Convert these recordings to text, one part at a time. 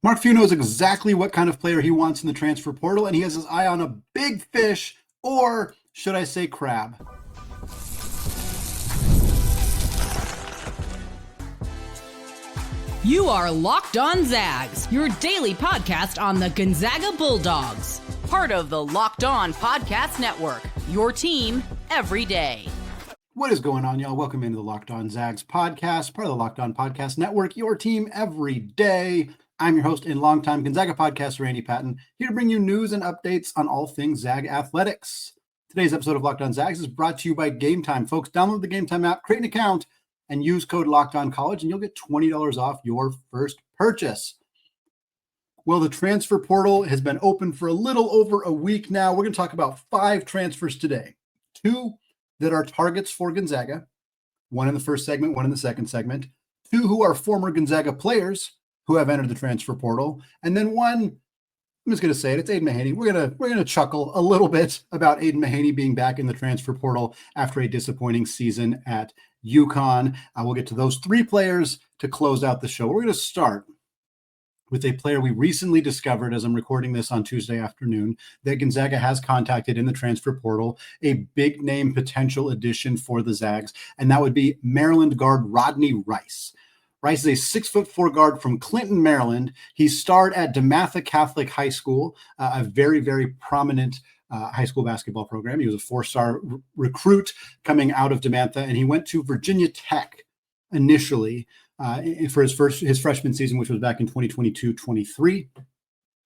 Mark Few knows exactly what kind of player he wants in the transfer portal, and he has his eye on a big fish, or should I say crab. You are Locked On Zags, your daily podcast on the Gonzaga Bulldogs. Part of the Locked On Podcast Network, your team every day. What is going on, y'all? Welcome into the Locked On Zags podcast, part of the Locked On Podcast Network, your team every day. I'm your host and longtime Gonzaga podcaster, Andy Patton, here to bring you news and updates on all things Zag athletics. Today's episode of Locked On Zags is brought to you by Game Time. Folks, download the Game Time app, create an account, and use code LOCKEDONCollege, and you'll get $20 off your first purchase. Well, the transfer portal has been open for a little over a week now. We're going to talk about 5 transfers today. 2 that are targets for Gonzaga, 1 in the first segment, 1 in the second segment, 2 who are former Gonzaga players who have entered the transfer portal, and then 1, I'm just going to say it, it's Aiden Mahaney. We're going to chuckle a little bit about Aiden Mahaney being back in the transfer portal after a disappointing season at UConn. We'll get to those 3 players to close out the show. We're going to start with a player we recently discovered, as I'm recording this on Tuesday afternoon, that Gonzaga has contacted in the transfer portal, a big name potential addition for the Zags, and that would be Maryland guard Rodney Rice. Rice is a 6'4" guard from Clinton, Maryland. He starred at DeMatha Catholic High School, a very, very prominent high school basketball program. He was a 4-star recruit coming out of DeMatha, and he went to Virginia Tech initially for his freshman season, which was back in 2022-23.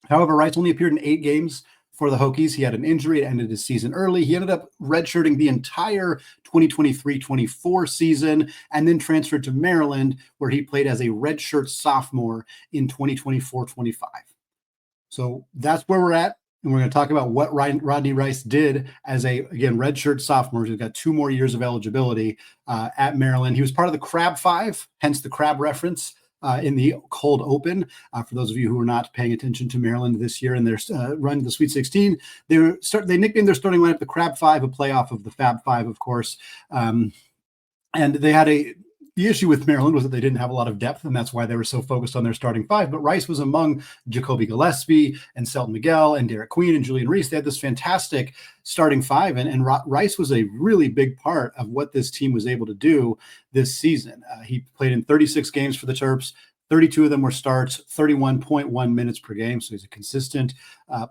However, Rice only appeared in 8 games for the Hokies. He had an injury. It ended his season early. He ended up redshirting the entire 2023-24 season and then transferred to Maryland, where he played as a redshirt sophomore in 2024-25. So that's where we're at. And we're going to talk about what Rodney Rice did as again, redshirt sophomore. He's got 2 more years of eligibility at Maryland. He was part of the Crab 5, hence the crab reference in the cold open. For those of you who are not paying attention to Maryland this year and their run to the Sweet 16, they nicknamed their starting lineup the Crab 5, a playoff of the Fab 5, of course. And they had the issue with Maryland was that they didn't have a lot of depth, and that's why they were so focused on their starting 5. But Rice was among Jacoby Gillespie and Selton Miguel and Derek Queen and Julian Reese. They had this fantastic starting 5, and Rice was a really big part of what this team was able to do this season. He played in 36 games for the Terps. 32 of them were starts, 31.1 minutes per game. So he's a consistent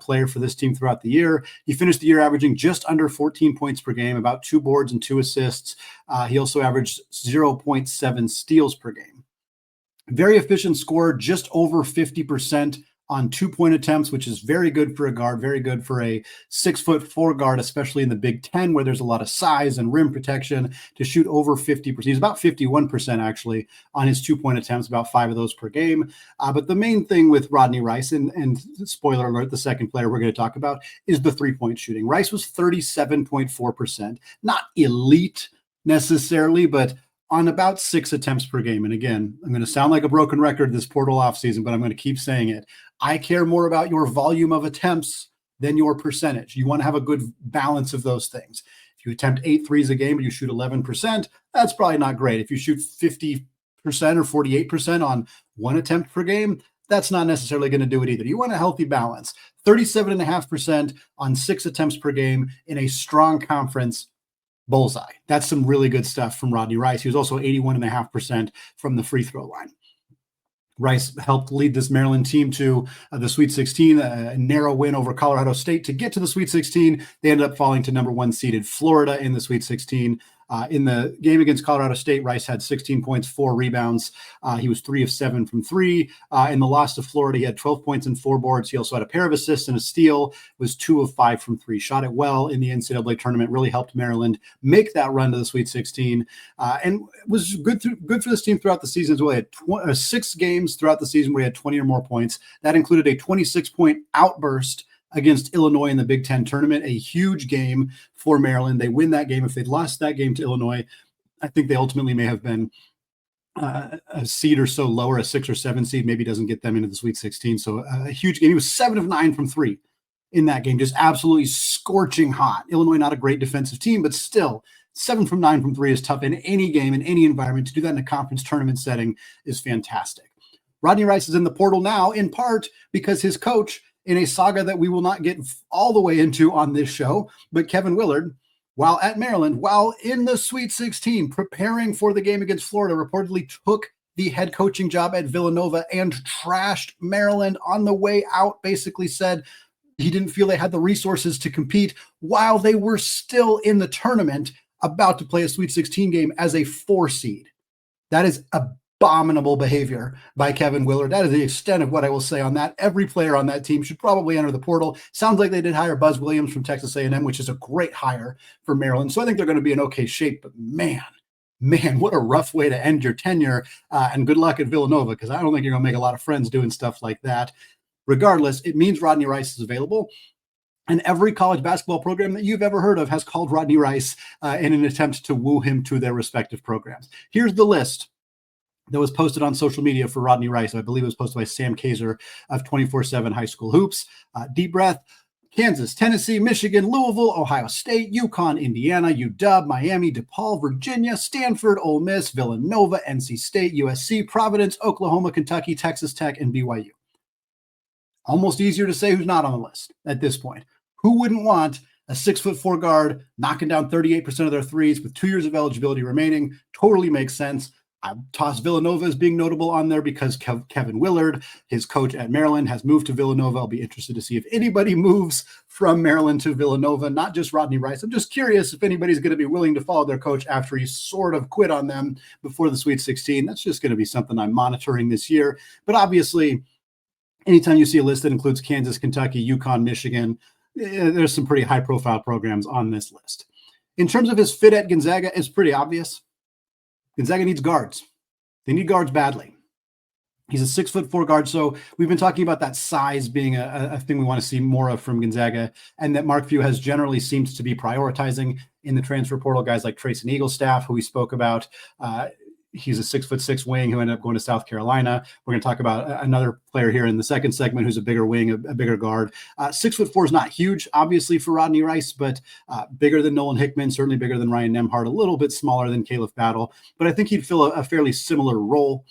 player for this team throughout the year. He finished the year averaging just under 14 points per game, about 2 boards and 2 assists. He also averaged 0.7 steals per game. Very efficient scorer, just over 50% on 2-point attempts, which is very good for a guard, very good for a 6'4" guard, especially in the Big Ten, where there's a lot of size and rim protection, to shoot over 50%. He's about 51% actually on his 2-point attempts, about 5 of those per game. But the main thing with Rodney Rice, and spoiler alert, the second player we're going to talk about, is the 3-point shooting. Rice was 37.4%, not elite necessarily, but on about 6 attempts per game. And again, I'm going to sound like a broken record this portal offseason, but I'm going to keep saying it. I care more about your volume of attempts than your percentage. You want to have a good balance of those things. If you attempt 8 threes a game, but you shoot 11%, that's probably not great. If you shoot 50% or 48% on 1 attempt per game, that's not necessarily going to do it either. You want a healthy balance. 37.5% on 6 attempts per game in a strong conference. Bullseye. That's some really good stuff from Rodney Rice. He was also 81.5% from the free throw line. Rice helped lead this Maryland team to the Sweet 16, a narrow win over Colorado State to get to the Sweet 16. They ended up falling to number 1 seeded Florida in the Sweet 16. In the game against Colorado State, Rice had 16 points, 4 rebounds. He was 3 of 7 from 3. In the loss to Florida, he had 12 points and 4 boards. He also had a pair of assists and a steal, was 2 of 5 from 3. Shot it well in the NCAA tournament, really helped Maryland make that run to the Sweet 16, and was good for this team throughout the season as well. He had 6 games throughout the season where he had 20 or more points. That included a 26-point outburst against Illinois in the Big Ten tournament, a huge game for Maryland. They win that game. If they'd lost that game to Illinois, I think they ultimately may have been a seed or so lower, a 6 or 7 seed, maybe doesn't get them into the Sweet 16. So a huge game. He was 7 of 9 from 3 in that game, just absolutely scorching hot. Illinois, not a great defensive team, but still 7 from 9 from 3 is tough in any game, in any environment. To do that in a conference tournament setting is fantastic. Rodney Rice is in the portal now, in part because his coach, in a saga that we will not get all the way into on this show, but Kevin Willard, while at Maryland, while in the Sweet 16, preparing for the game against Florida, reportedly took the head coaching job at Villanova and trashed Maryland on the way out, basically said he didn't feel they had the resources to compete while they were still in the tournament about to play a Sweet 16 game as a 4 seed. That is abominable behavior by Kevin Willard. That is the extent of what I will say on that. Every player on that team should probably enter the portal. Sounds like they did hire Buzz Williams from Texas A&M, which is a great hire for Maryland. So I think they're going to be in okay shape, but man, what a rough way to end your tenure. And good luck at Villanova, because I don't think you're going to make a lot of friends doing stuff like that. Regardless, it means Rodney Rice is available. And every college basketball program that you've ever heard of has called Rodney Rice in an attempt to woo him to their respective programs. Here's the list that was posted on social media for Rodney Rice. I believe it was posted by Sam Kaiser of 24/7 High School Hoops. Deep breath. Kansas, Tennessee, Michigan, Louisville, Ohio State, UConn, Indiana, UW, Miami, DePaul, Virginia, Stanford, Ole Miss, Villanova, NC State, USC, Providence, Oklahoma, Kentucky, Texas Tech, and BYU. Almost easier to say who's not on the list at this point. Who wouldn't want a 6'4" guard knocking down 38% of their threes with 2 years of eligibility remaining? Totally makes sense. I toss Villanova as being notable on there because Kevin Willard, his coach at Maryland, has moved to Villanova. I'll be interested to see if anybody moves from Maryland to Villanova, not just Rodney Rice. I'm just curious if anybody's going to be willing to follow their coach after he sort of quit on them before the Sweet 16. That's just going to be something I'm monitoring this year. But obviously, anytime you see a list that includes Kansas, Kentucky, UConn, Michigan, there's some pretty high-profile programs on this list. In terms of his fit at Gonzaga, it's pretty obvious. Gonzaga needs guards. They need guards badly. He's a 6'4" guard. So we've been talking about that size being a thing we want to see more of from Gonzaga, and that Mark Few has generally seemed to be prioritizing in the transfer portal. Guys like Trayson Eaglestaff, who we spoke about. He's a 6'6" wing who ended up going to South Carolina. We're going to talk about another player here in the second segment who's a bigger wing, a bigger guard. 6'4" is not huge, obviously, for Rodney Rice, but bigger than Nolan Hickman, certainly bigger than Ryan Nembhard, a little bit smaller than Caleb Battle. But I think he'd fill a fairly similar role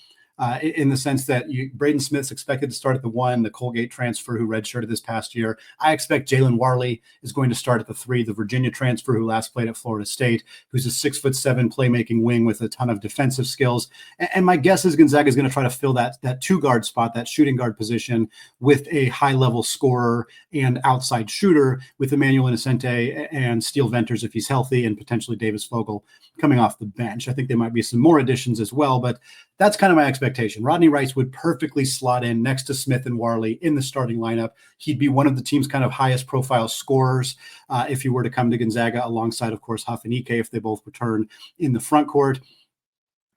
in the sense that Braden Smith's expected to start at the 1, the Colgate transfer who redshirted this past year. I expect Jalen Warley is going to start at the 3, the Virginia transfer who last played at Florida State, who's a 6'7" playmaking wing with a ton of defensive skills. And my guess is Gonzaga is going to try to fill that 2-guard spot, that shooting guard position, with a high-level scorer and outside shooter with Emmanuel Innocente and Steele Venters if he's healthy, and potentially Davis Vogel coming off the bench. I think there might be some more additions as well, but that's kind of my expectation. Rodney Rice would perfectly slot in next to Smith and Warley in the starting lineup. He'd be one of the team's kind of highest profile scorers if he were to come to Gonzaga, alongside, of course, Huff and Ike if they both return in the front court.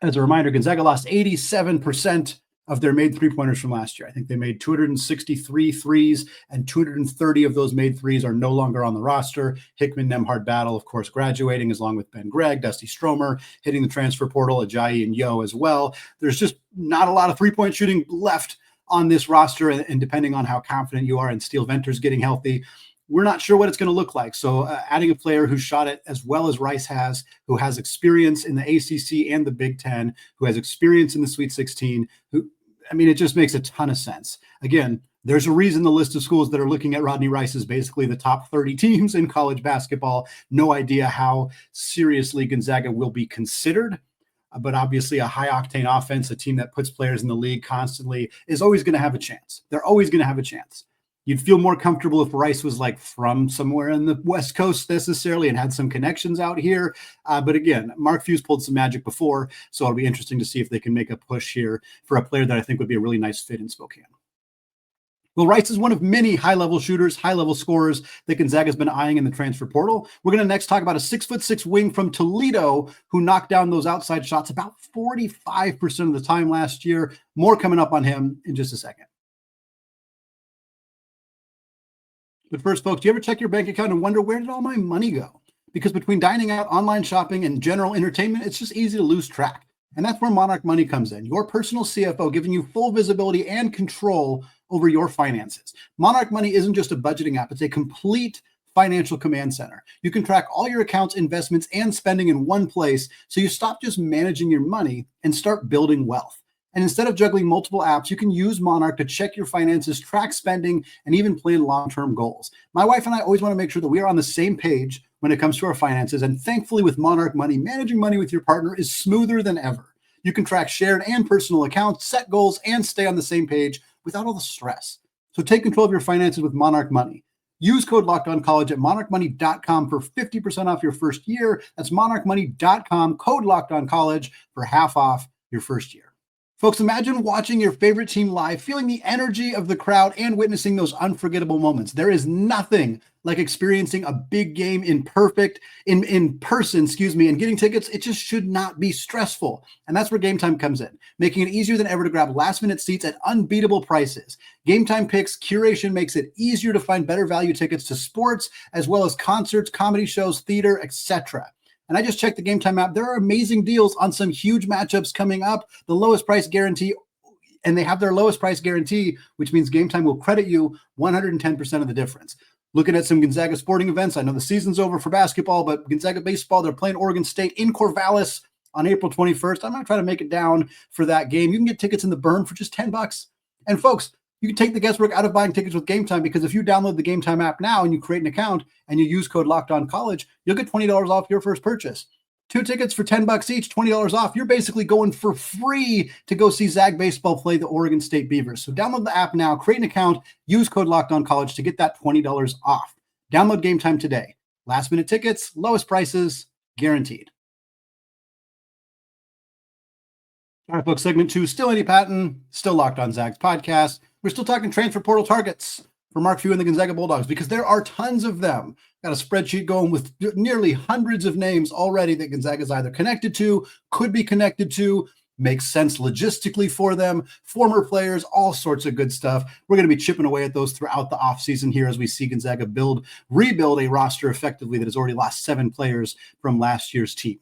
As a reminder, Gonzaga lost 87% of their made three-pointers from last year. I think they made 263 threes, and 230 of those made threes are no longer on the roster. Hickman, Nembhard, Battle, of course, graduating, along with Ben Gregg, Dusty Stromer hitting the transfer portal, Ajayi and Yo as well. There's just not a lot of three-point shooting left on this roster, and depending on how confident you are in Steele Venters getting healthy, we're not sure what it's going to look like. So adding a player who shot it as well as Rice has, who has experience in the ACC and the Big Ten, who has experience in the Sweet 16, it just makes a ton of sense. Again, there's a reason the list of schools that are looking at Rodney Rice is basically the top 30 teams in college basketball. No idea how seriously Gonzaga will be considered, but obviously a high-octane offense, a team that puts players in the league constantly, is always going to have a chance. They're always going to have a chance. You'd feel more comfortable if Rice was like from somewhere in the West Coast necessarily and had some connections out here. But again, Mark Few's pulled some magic before, so it'll be interesting to see if they can make a push here for a player that I think would be a really nice fit in Spokane. Well, Rice is one of many high-level shooters, high-level scorers that Gonzaga's been eyeing in the transfer portal. We're going to next talk about a 6'6" wing from Toledo who knocked down those outside shots about 45% of the time last year. More coming up on him in just a second. But first, folks, do you ever check your bank account and wonder, where did all my money go? Because between dining out, online shopping, and general entertainment, it's just easy to lose track. And that's where Monarch Money comes in, your personal CFO, giving you full visibility and control over your finances. Monarch Money isn't just a budgeting app, it's a complete financial command center. You can track all your accounts, investments, and spending in one place, so you stop just managing your money and start building wealth. And instead of juggling multiple apps, you can use Monarch to check your finances, track spending, and even plan long-term goals. My wife and I always want to make sure that we are on the same page when it comes to our finances. And thankfully with Monarch Money, managing money with your partner is smoother than ever. You can track shared and personal accounts, set goals, and stay on the same page without all the stress. So take control of your finances with Monarch Money. Use code LOCKEDONCollege at monarchmoney.com for 50% off your first year. That's monarchmoney.com, code LOCKEDONCollege for half off your first year. Folks, imagine watching your favorite team live, feeling the energy of the crowd and witnessing those unforgettable moments. There is nothing like experiencing a big game in person, and getting tickets. It just should not be stressful. And that's where Game Time comes in, making it easier than ever to grab last-minute seats at unbeatable prices. Game Time Picks curation makes it easier to find better value tickets to sports, as well as concerts, comedy shows, theater, etc. And I just checked the Game Time app. There are amazing deals on some huge matchups coming up. The lowest price guarantee, and they have their lowest price guarantee, which means Game Time will credit you 110% of the difference. Looking at some Gonzaga sporting events. I know the season's over for basketball, but Gonzaga baseball, they're playing Oregon State in Corvallis on April 21st. I'm not trying to make it down for that game. You can get tickets in the Burn for just $10. And folks, you can take the guesswork out of buying tickets with Game Time, because if you download the Game Time app now and you create an account and you use code LOCKEDONCollege, you'll get $20 off your first purchase. 2 tickets for $10 each, $20 off. You're basically going for free to go see Zag baseball play the Oregon State Beavers. So download the app now, create an account, use code LOCKEDONCollege to get that $20 off. Download Game Time today. Last minute tickets, lowest prices, guaranteed. All right, folks, segment 2, still Andy Patton, still Locked On Zags podcast. We're still talking transfer portal targets for Mark Few and the Gonzaga Bulldogs, because there are tons of them. Got a spreadsheet going with nearly hundreds of names already that Gonzaga's either connected to, could be connected to, makes sense logistically for them, former players, all sorts of good stuff. We're going to be chipping away at those throughout the offseason here as we see Gonzaga rebuild a roster effectively that has already lost 7 players from last year's team.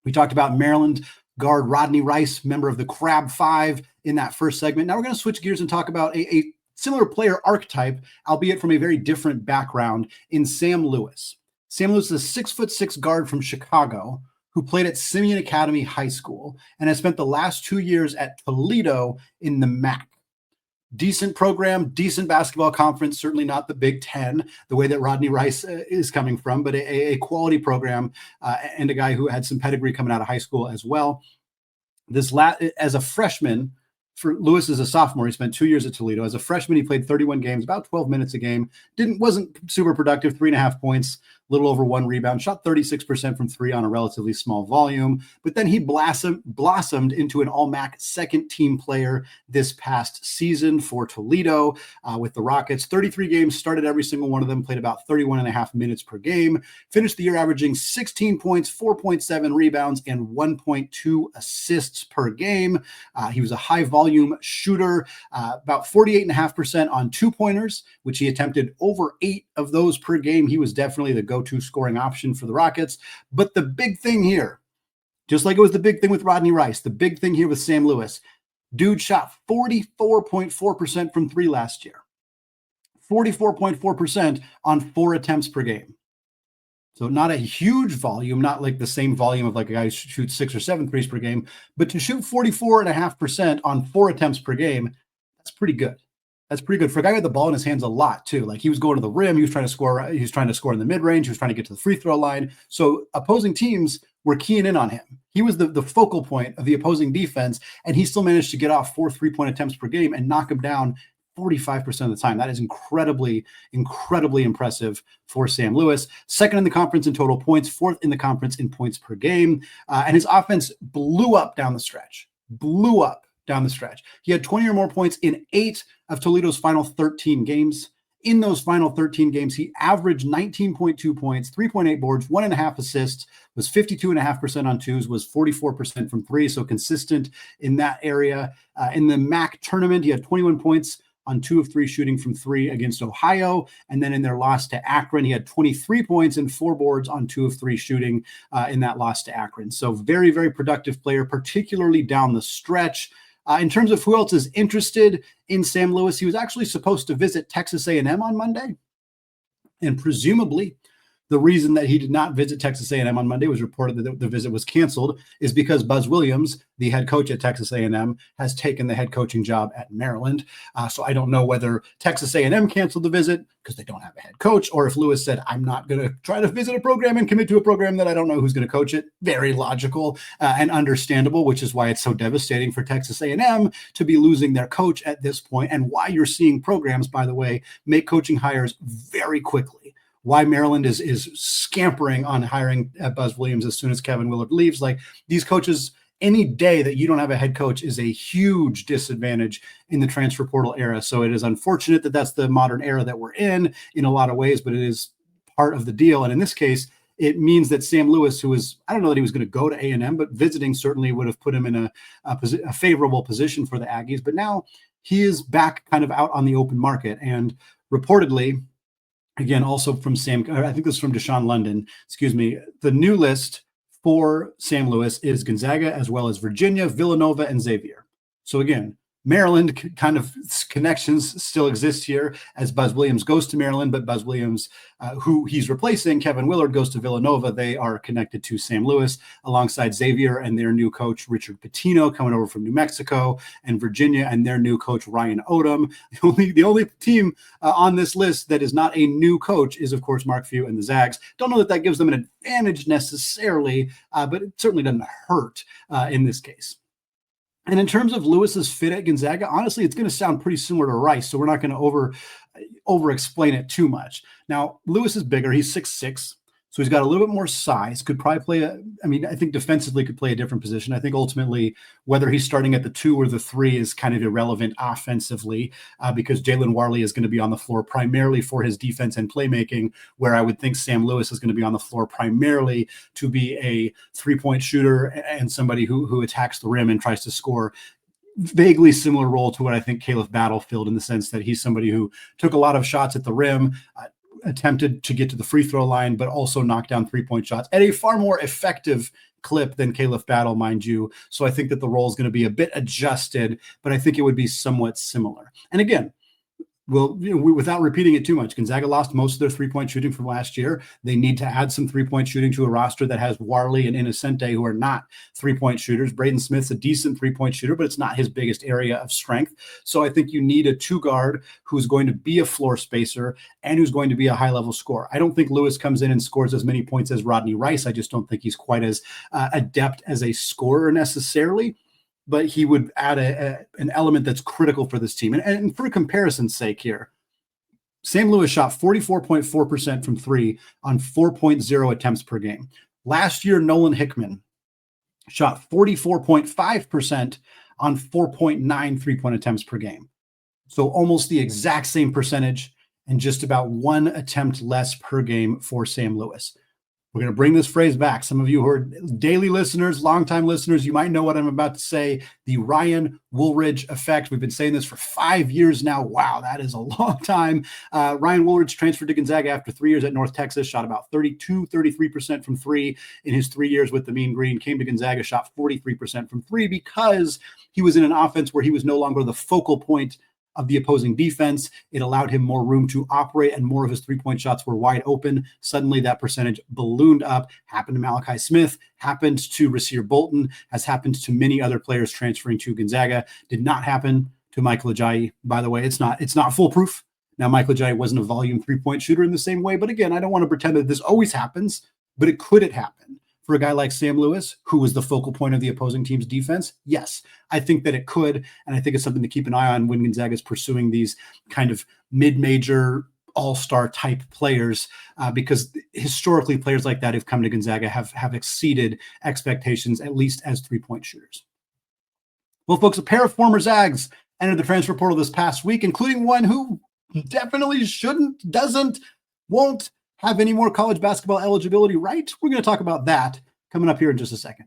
We talked about Maryland guard Rodney Rice, member of the Crab Five, in that first segment. Now we're going to switch gears and talk about a similar player archetype, albeit from a very different background, in Sam Lewis. Sam Lewis is a 6'6" guard from Chicago who played at Simeon Academy High School and has spent the last 2 years at Toledo in the MAC. Decent program, decent basketball conference, certainly not the Big Ten, the way that Rodney Rice is coming from, but a quality program and a guy who had some pedigree coming out of high school as well. As a freshman, for Lewis is a sophomore, he spent 2 years at Toledo. As a freshman, he played 31 games, about 12 minutes a game. Wasn't super productive, 3.5 points, a little over 1 rebound, shot 36% from 3 on a relatively small volume. But then he blossomed into an all-MAC second-team player this past season for Toledo with the Rockets. 33 games, started every single one of them, played about 31.5 minutes per game, finished the year averaging 16 points, 4.7 rebounds, and 1.2 assists per game. He was a high-volume shooter, about 48.5% on 2-pointers, which he attempted over 8 of those per game. He was definitely the go-to scoring option for the Rockets. But the big thing here, just like it was the big thing with Rodney Rice, the big thing here with Sam Lewis, dude shot 44.4% from 3 last year. 44.4% on 4 attempts per game. So not a huge volume, not like the same volume of like a guy who shoots 6 or 7 threes per game, but to shoot 44.5% on 4 attempts per game, that's pretty good. That's pretty good for a guy with the ball in his hands a lot too. Like he was going to the rim, he was trying to score in the mid-range, he was trying to get to the free throw line. So opposing teams were keying in on him. He was the focal point of the opposing defense, and he still managed to get off 4 3-point attempts per game and knock him down 45% of the time. That is incredibly, incredibly impressive for Sam Lewis. Second in the conference in total points, 4th in the conference in points per game. And his offense blew up down the stretch. He had 20 or more points in 8 of Toledo's final 13 games. In those final 13 games, he averaged 19.2 points, 3.8 boards, 1.5 assists, was 52.5% on 2s, was 44% from 3, so consistent in that area. In the MAC tournament, he had 21 points on 2 of 3 shooting from 3 against Ohio. And then in their loss to Akron, he had 23 points and 4 boards on 2 of 3 shooting in that loss to Akron. So very, very productive player, particularly down the stretch. In terms of who else is interested in Sam Lewis, he was actually supposed to visit Texas A&M on Monday. And presumably The reason that he did not visit Texas A&M on Monday, was reported that the visit was canceled, is because Buzz Williams, the head coach at Texas A&M, has taken the head coaching job at Maryland. So I don't know whether Texas A&M canceled the visit because they don't have a head coach, or if Lewis said, I'm not going to try to visit a program and commit to a program that I don't know who's going to coach it. Very logical and understandable, which is why it's so devastating for Texas A&M to be losing their coach at this point, and why you're seeing programs, by the way, make coaching hires very quickly. Why Maryland is scampering on hiring Buzz Williams as soon as Kevin Willard leaves. Like, these coaches, any day that you don't have a head coach is a huge disadvantage in the transfer portal era. So it is unfortunate that that's the modern era that we're in a lot of ways, but it is part of the deal. And in this case, it means that Sam Lewis, who was, I don't know that he was going to go to A&M, but visiting certainly would have put him in a favorable position for the Aggies. But now he is back kind of out on the open market. And reportedly, again, also from I think this is from Deshaun London, the new list for Sam Lewis is Gonzaga, as well as Virginia, Villanova, and Xavier. So again, Maryland kind of connections still exist here as Buzz Williams goes to Maryland, but Buzz Williams, who he's replacing, Kevin Willard, goes to Villanova. They are connected to Sam Lewis alongside Xavier and their new coach, Richard Pitino, coming over from New Mexico, and Virginia and their new coach, Ryan Odom. The only team on this list that is not a new coach is, of course, Mark Few and the Zags. Don't know that gives them an advantage necessarily, but it certainly doesn't hurt in this case. And in terms of Lewis's fit at Gonzaga, honestly, it's going to sound pretty similar to Rice, so we're not going to over explain it too much. Now, Lewis is bigger. He's 6'6", so he's got a little bit more size. Could probably play I think defensively could play a different position. I think ultimately whether he's starting at the 2 or the 3 is kind of irrelevant offensively because Jalen Warley is going to be on the floor primarily for his defense and playmaking, where I would think Sam Lewis is going to be on the floor primarily to be a three-point shooter and somebody who attacks the rim and tries to score. Vaguely similar role to what I think Caleb Battle filled, in the sense that he's somebody who took a lot of shots at the rim, attempted to get to the free throw line, but also knocked down three-point shots at a far more effective clip than Caleb Battle, mind you. So I think that the role is going to be a bit adjusted, but I think it would be somewhat similar. And again, without repeating it too much, Gonzaga lost most of their three-point shooting from last year. They need to add some three-point shooting to a roster that has Warley and Innocente, who are not three-point shooters. Braden Smith's a decent three-point shooter, but it's not his biggest area of strength. So I think you need a two-guard who's going to be a floor spacer and who's going to be a high-level scorer. I don't think Lewis comes in and scores as many points as Rodney Rice. I just don't think he's quite as adept as a scorer necessarily. But he would add an element that's critical for this team. And for comparison's sake here, Sam Lewis shot 44.4% from 3 on 4.0 attempts per game. Last year, Nolan Hickman shot 44.5% on 4.9 three-point attempts per game. So almost the exact same percentage and just about 1 attempt less per game for Sam Lewis. We're going to bring this phrase back. Some of you who are daily listeners, longtime listeners, you might know what I'm about to say. The Ryan Woolridge effect. We've been saying this for 5 years now. Wow, that is a long time. Ryan Woolridge transferred to Gonzaga after 3 years at North Texas, shot about 33% from 3 in his 3 years with the Mean Green, came to Gonzaga, shot 43% from 3 because he was in an offense where he was no longer the focal point of the opposing defense. It allowed him more room to operate, and more of his three-point shots were wide open. Suddenly that percentage ballooned up. Happened to Malachi Smith, happened to Rasir Bolton, has happened to many other players transferring to Gonzaga. Did not happen to Michael Ajayi, by the way. It's not foolproof. Now, Michael Ajayi wasn't a volume three-point shooter in the same way, but again, I don't want to pretend that this always happens, but could it happen for a guy like Sam Lewis, who was the focal point of the opposing team's defense? Yes, I think that it could, and I think it's something to keep an eye on when Gonzaga is pursuing these kind of mid-major all-star type players, because historically players like that who've come to Gonzaga have exceeded expectations, at least as three-point shooters. Well, folks, a pair of former Zags entered the transfer portal this past week, including one who definitely won't have any more college basketball eligibility, right? We're going to talk about that coming up here in just a second.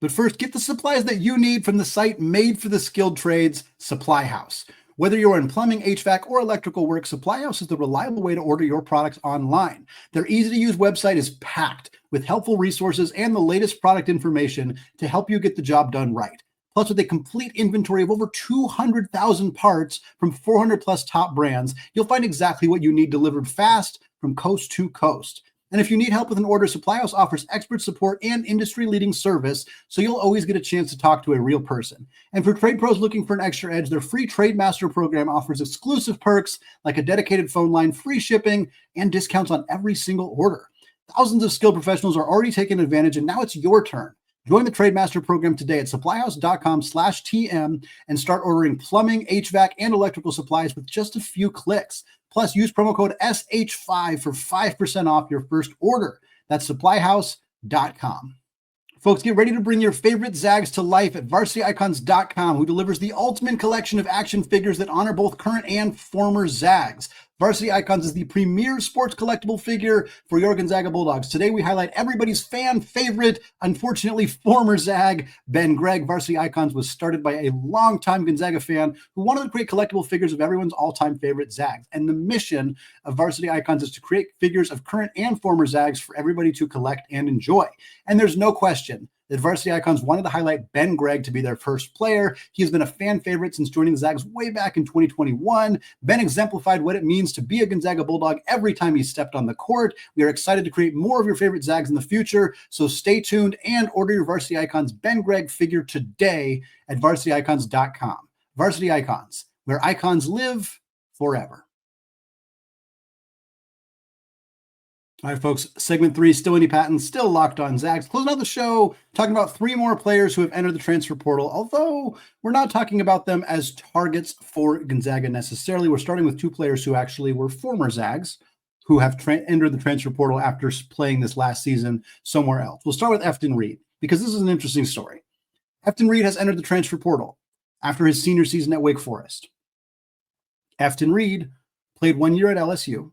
But first, get the supplies that you need from the site made for the skilled trades, Supply House. Whether you're in plumbing, HVAC, or electrical work, Supply House is the reliable way to order your products online. Their easy-to-use website is packed with helpful resources and the latest product information to help you get the job done right. Plus, with a complete inventory of over 200,000 parts from 400 plus top brands, you'll find exactly what you need delivered fast from coast to coast. And if you need help with an order, Supply House offers expert support and industry-leading service, so you'll always get a chance to talk to a real person. And for trade pros looking for an extra edge, their free Trade Master program offers exclusive perks like a dedicated phone line, free shipping, and discounts on every single order. Thousands of skilled professionals are already taking advantage, and now it's your turn. Join the Trade Master program today at supplyhouse.com/TM and start ordering plumbing, HVAC, and electrical supplies with just a few clicks. Plus, use promo code SH5 for 5% off your first order. That's supplyhouse.com. Folks, get ready to bring your favorite Zags to life at varsityicons.com, who delivers the ultimate collection of action figures that honor both current and former Zags. Varsity Icons is the premier sports collectible figure for your Gonzaga Bulldogs. Today, we highlight everybody's fan favorite, unfortunately former Zag, Ben Gregg. Varsity Icons was started by a longtime Gonzaga fan who wanted to create collectible figures of everyone's all-time favorite Zags. And the mission of Varsity Icons is to create figures of current and former Zags for everybody to collect and enjoy. And there's no question that Varsity Icons wanted to highlight Ben Gregg to be their first player. He has been a fan favorite since joining the Zags way back in 2021. Ben exemplified what it means to be a Gonzaga Bulldog every time he stepped on the court. We are excited to create more of your favorite Zags in the future, so stay tuned and order your Varsity Icons Ben Gregg figure today at varsityicons.com. Varsity Icons, where icons live forever. All right, folks, segment 3, still Andy Patton, still locked on Zags. Closing out the show, talking about 3 more players who have entered the transfer portal, although we're not talking about them as targets for Gonzaga necessarily. We're starting with 2 players who actually were former Zags who have entered the transfer portal after playing this last season somewhere else. We'll start with Efton Reid, because this is an interesting story. Efton Reid has entered the transfer portal after his senior season at Wake Forest. Efton Reid played 1 year at LSU,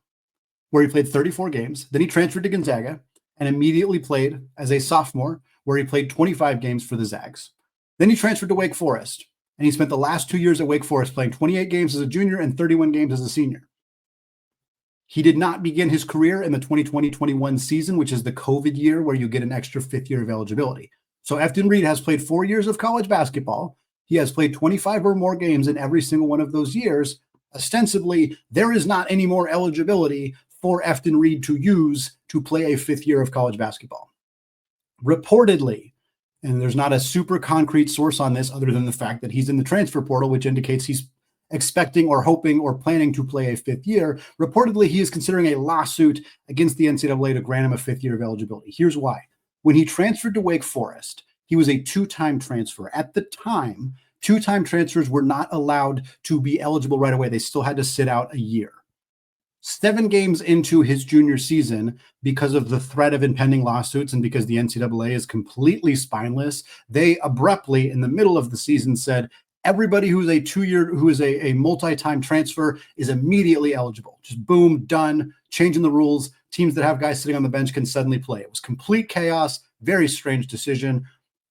where he played 34 games. Then he transferred to Gonzaga and immediately played as a sophomore, where he played 25 games for the Zags. Then he transferred to Wake Forest, and he spent the last 2 years at Wake Forest playing 28 games as a junior and 31 games as a senior. He did not begin his career in the 2020-21 season, which is the COVID year where you get an extra 5th year of eligibility. So Efton Reid has played 4 years of college basketball. He has played 25 or more games in every single one of those years. Ostensibly, there is not any more eligibility for Efton Reid to use to play a 5th year of college basketball. Reportedly, and there's not a super concrete source on this other than the fact that he's in the transfer portal, which indicates he's expecting or hoping or planning to play a 5th year. Reportedly, he is considering a lawsuit against the NCAA to grant him a 5th year of eligibility. Here's why. When he transferred to Wake Forest, he was a 2-time transfer. At the time, 2-time transfers were not allowed to be eligible right away. They still had to sit out a year. 7 games into his junior season, because of the threat of impending lawsuits and because the NCAA is completely spineless, they abruptly, in the middle of the season, said everybody who is a multi-time transfer is immediately eligible. Just boom, done, changing the rules. Teams that have guys sitting on the bench can suddenly play. It was complete chaos, very strange decision.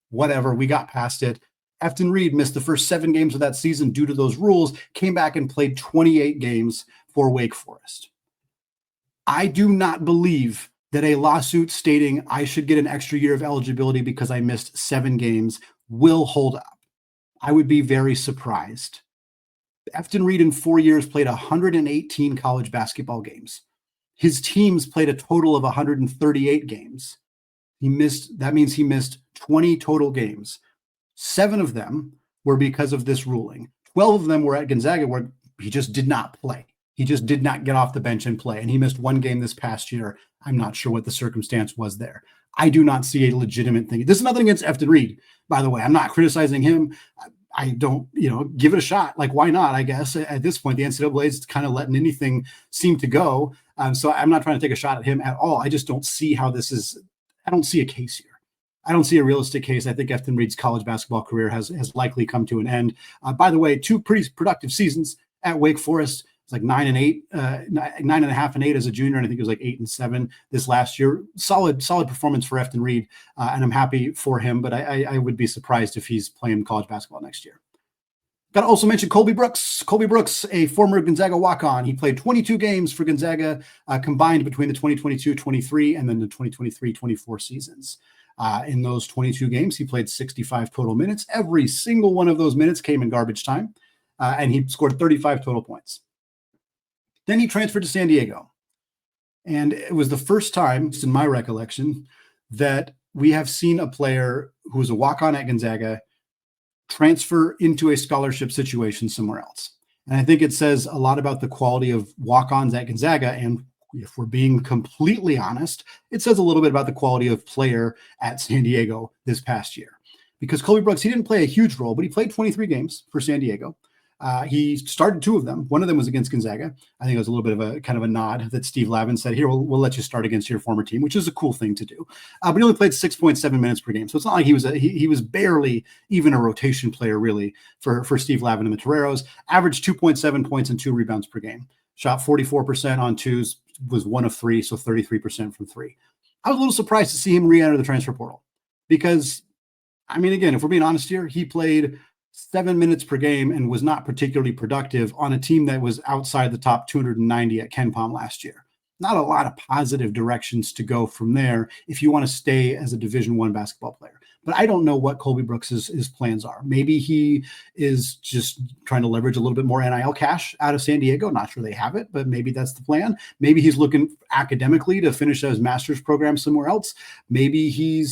Whatever, we got past it. Efton Reid missed the first 7 games of that season due to those rules, came back and played 28 games for Wake Forest. I do not believe that a lawsuit stating I should get an extra year of eligibility because I missed 7 games will hold up. I would be very surprised. Efton Reid in 4 years played 118 college basketball games. His teams played a total of 138 games. That means he missed 20 total games. 7 of them were because of this ruling. 12 of them were at Gonzaga, where he just did not play. He just did not get off the bench and play. And he missed 1 game this past year. I'm not sure what the circumstance was there. I do not see a legitimate thing. This is nothing against Efton Reid, by the way. I'm not criticizing him. I don't, give it a shot. Like, why not? I guess at this point, the NCAA is kind of letting anything seem to go. So I'm not trying to take a shot at him at all. I just don't see how I don't see a case here. I don't see a realistic case. I think Efton Reid's college basketball career has likely come to an end. By the way, 2 pretty productive seasons at Wake Forest. It's like 9 and 8, 9.5 and 8 as a junior, and I think it was like 8 and 7 this last year. Solid performance for Efton Reid, and I'm happy for him. But I would be surprised if he's playing college basketball next year. Got to also mention Colby Brooks. Colby Brooks, a former Gonzaga walk-on. He played 22 games for Gonzaga combined between the 2022-23 and then the 2023-24 seasons. In those 22 games, he played 65 total minutes. Every single one of those minutes came in garbage time, and he scored 35 total points. Then he transferred to San Diego. And it was the first time, in my recollection, that we have seen a player who was a walk-on at Gonzaga transfer into a scholarship situation somewhere else. And I think it says a lot about the quality of walk-ons at Gonzaga. And if we're being completely honest, it says a little bit about the quality of player at San Diego this past year. Because Colby Brooks, he didn't play a huge role, but he played 23 games for San Diego. He started 2 of them. One of them was against Gonzaga. I think it was a little bit of a kind of a nod that Steve Lavin said, here, we'll let you start against your former team, which is a cool thing to do. But he only played 6.7 minutes per game. So it's not like he was barely even a rotation player, really, for Steve Lavin and the Toreros. Averaged 2.7 points and 2 rebounds per game. Shot 44% on twos, was 1 of 3, so 33% from 3. I was a little surprised to see him re-enter the transfer portal because, I mean, again, if we're being honest here, he played 7 minutes per game and was not particularly productive on a team that was outside the top 290 at KenPom last year. Not a lot of positive directions to go from there if you want to stay as a Division I basketball player. But I don't know what Colby Brooks's plans are. Maybe he is just trying to leverage a little bit more NIL cash out of San Diego. Not sure they have it, but maybe that's the plan. Maybe he's looking academically to finish his master's program somewhere else. Maybe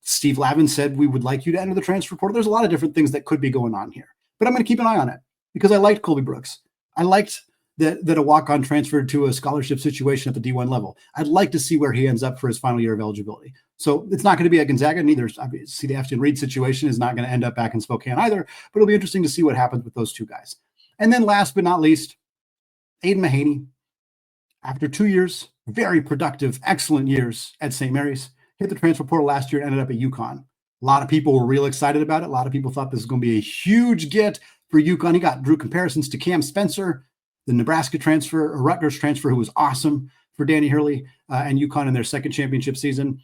Steve Lavin said, we would like you to enter the transfer portal. There's a lot of different things that could be going on here, but I'm going to keep an eye on it because I liked Colby Brooks. I liked that a walk-on transferred to a scholarship situation at the D1 level. I'd like to see where he ends up for his final year of eligibility. So it's not going to be at Gonzaga. Neither obviously the Efton Reid situation is not going to end up back in Spokane either, but it'll be interesting to see what happens with those 2 guys. And then last but not least, Aiden Mahaney, after 2 years, very productive, excellent years at St. Mary's, hit the transfer portal last year and ended up at UConn. A lot of people were real excited about it. A lot of people thought this was going to be a huge get for UConn. He drew comparisons to Cam Spencer, the Nebraska transfer, or Rutgers transfer, who was awesome for Danny Hurley and UConn in their second championship season.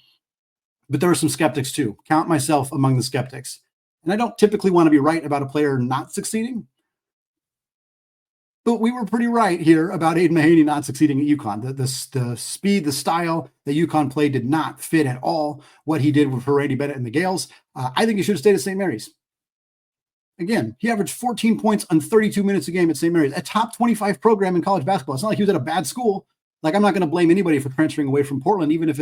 But there were some skeptics too. Count myself among the skeptics. And I don't typically want to be right about a player not succeeding. But we were pretty right here about Aiden Mahaney not succeeding at UConn. The speed, the style that UConn played did not fit at all what he did for Randy Bennett and the Gales. I think he should have stayed at St. Mary's. Again, he averaged 14 points on 32 minutes a game at St. Mary's, a top 25 program in college basketball. It's not like he was at a bad school. Like, I'm not going to blame anybody for transferring away from Portland, even if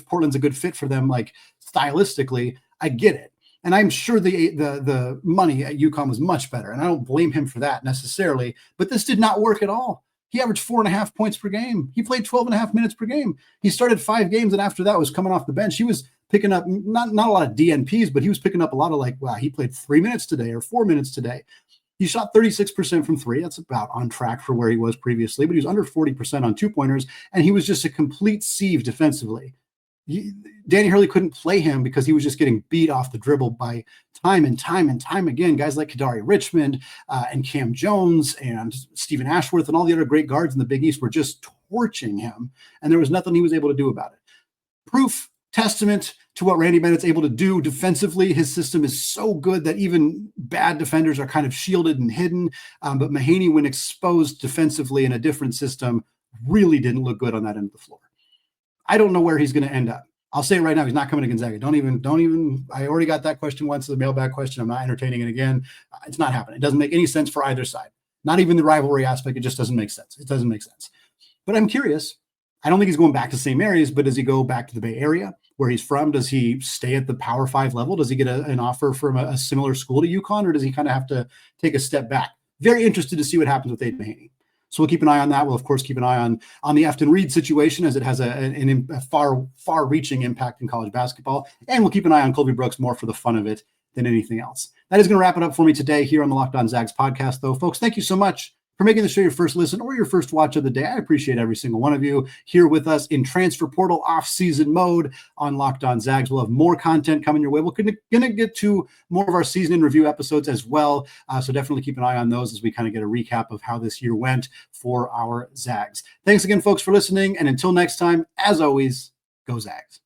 Portland's a good fit for them, like stylistically. I get it. And I'm sure the money at UConn was much better, and I don't blame him for that necessarily, but this did not work at all. He averaged 4.5 points per game. He played 12.5 minutes per game. He started 5 games, and after that was coming off the bench. He was picking up not a lot of DNPs, but he was picking up a lot of wow, he played 3 minutes today or 4 minutes today. He shot 36% from 3. That's about on track for where he was previously, but he was under 40% on 2-pointers, and he was just a complete sieve defensively. Danny Hurley couldn't play him because he was just getting beat off the dribble by time and time and time again. Guys like Kadari Richmond and Cam Jones and Stephen Ashworth and all the other great guards in the Big East were just torching him, and there was nothing he was able to do about it. Proof, testament to what Randy Bennett's able to do defensively. His system is so good that even bad defenders are kind of shielded and hidden. But Mahaney, when exposed defensively in a different system, really didn't look good on that end of the floor. I don't know where he's going to end up. I'll say it right now, he's not coming to Gonzaga. Don't even, I already got that question once, the mailbag question. I'm not entertaining it again. It's not happening. It doesn't make any sense for either side. Not even the rivalry aspect. It just doesn't make sense. It doesn't make sense. But I'm curious. I don't think he's going back to St. Mary's, but does he go back to the Bay Area where he's from? Does he stay at the Power 5 level? Does he get an offer from a similar school to UConn, or does he kind of have to take a step back? Very interested to see what happens with Aiden Mahaney. So we'll keep an eye on that. We'll, of course, keep an eye on the Efton Reid situation, as it has a far-reaching impact in college basketball. And we'll keep an eye on Colby Brooks more for the fun of it than anything else. That is going to wrap it up for me today here on the Locked On Zags podcast, though. Folks, thank you so much for making the show your first listen or your first watch of the day. I appreciate every single one of you here with us in transfer portal off-season mode on Locked On Zags. We'll have more content coming your way. We're going to get to more of our season in review episodes as well. So definitely keep an eye on those as we kind of get a recap of how this year went for our Zags. Thanks again, folks, for listening. And until next time, as always, go Zags.